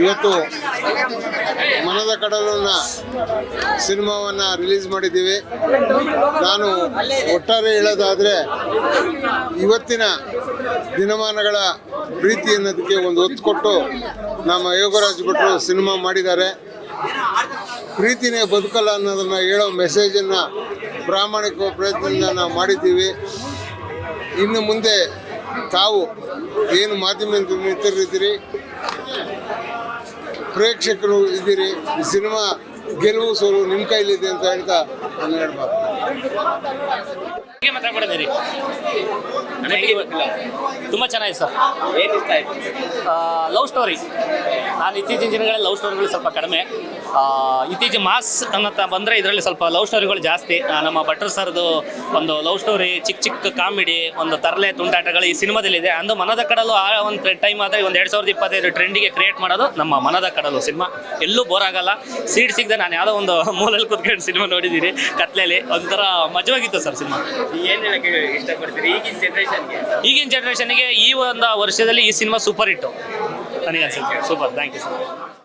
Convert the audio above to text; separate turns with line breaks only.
ಇವತ್ತು ಮನದ ಕಡಲನ್ನ ಸಿನಿಮಾವನ್ನು ರಿಲೀಸ್ ಮಾಡಿದ್ದೀವಿ. ನಾನು ಒಟ್ಟಾರೆ ಹೇಳೋದಾದರೆ ಇವತ್ತಿನ ದಿನಮಾನಗಳ ಪ್ರೀತಿ ಅನ್ನೋದಕ್ಕೆ ಒಂದು ಒತ್ತು ಕೊಟ್ಟು ನಮ್ಮ ಯೋಗರಾಜ್ ಭಟ್ರು ಸಿನಿಮಾ ಮಾಡಿದ್ದಾರೆ. ಪ್ರೀತಿನೇ ಬದುಕಲ್ಲ ಅನ್ನೋದನ್ನು ಹೇಳೋ ಮೆಸೇಜನ್ನು ಪ್ರಾಮಾಣಿಕ ಪ್ರಯತ್ನದಿಂದ ನಾವು ಮಾಡಿದ್ದೀವಿ. ಇನ್ನು ಮುಂದೆ ತಾವು ಏನು ಮಾಧ್ಯಮ ಮಿತ್ರರಿದ್ದೀರಿ, ಪ್ರೇಕ್ಷಕರು ಇದ್ದೀರಿ, ಈ ಸಿನಿಮಾ ಗೆಲುವು ಸೋಲು ನಿಮ್ಮ ಕೈಲಿದೆ ಅಂತ ಹೇಳ್ತಾ ನಾನು ಹೇಳ್ಬಾರ್ದು.
ಮಾತಾಡ್ಕೊಂಡಿದ್ದೀರಿ ತುಂಬ ಚೆನ್ನಾಗಿದೆ ಸರ್.
ಏನು ಇಷ್ಟ ಆಯ್ತು?
Love story. ನಾನು ಇತ್ತೀಚಿನ ದಿನಗಳಲ್ಲಿ ಲವ್ ಸ್ಟೋರಿಗಳು ಸ್ವಲ್ಪ ಕಡಿಮೆ. ಇತ್ತೀಚೆಗೆ ಮಾಸ್ ಅನ್ನತ್ತ ಬಂದರೆ ಇದರಲ್ಲಿ ಸ್ವಲ್ಪ ಲವ್ ಸ್ಟೋರಿಗಳು ಜಾಸ್ತಿ. ನಮ್ಮ ಭಟ್ರು ಸರ್ದು ಒಂದು ಲವ್ ಸ್ಟೋರಿ, ಚಿಕ್ಕ ಚಿಕ್ಕ ಕಾಮಿಡಿ, ಒಂದು ತರಲೆ ತುಂಟಾಟಗಳು ಈ ಸಿನಿಮಾದಲ್ಲಿದೆ. ಅಂದು ಮನದ ಕಡಲು ಆ ಒಂದು ಟೈಮ್ ಆದರೆ ಒಂದು 2025 ಟ್ರೆಂಡಿಗೆ ಕ್ರಿಯೇಟ್ ಮಾಡೋದು ನಮ್ಮ ಮನದ ಕಡಲು ಸಿನಿಮಾ. ಎಲ್ಲೂ ಬೋರ್ ಆಗಲ್ಲ. ಸೀಟ್ ಸಿಗದೆ ನಾನು ಯಾವುದೋ ಒಂದು ಮೂಲಲ್ಲಿ ಕೂತ್ಕೊಂಡು ಸಿನಿಮಾ ನೋಡಿದ್ದೀನಿ ಕತ್ಲೆಯಲ್ಲಿ. ಒಂಥರ ಮಜವಾಗಿತ್ತು ಸರ್ ಸಿನಿಮಾ.
ಏನು ಹೇಳಕ್ಕೆ ಇಷ್ಟಪಡ್ತೀರಿ
ಈಗಿನ ಜನ್ರೇಷನ್ಗೆ ಈ ಒಂದು ವರ್ಷದಲ್ಲಿ ಈ ಸಿನಿಮಾ ಸೂಪರ್ ಹಿಟ್ಟು ನನಗೆ ಅನ್ಸುತ್ತೆ. Super, thank you sir.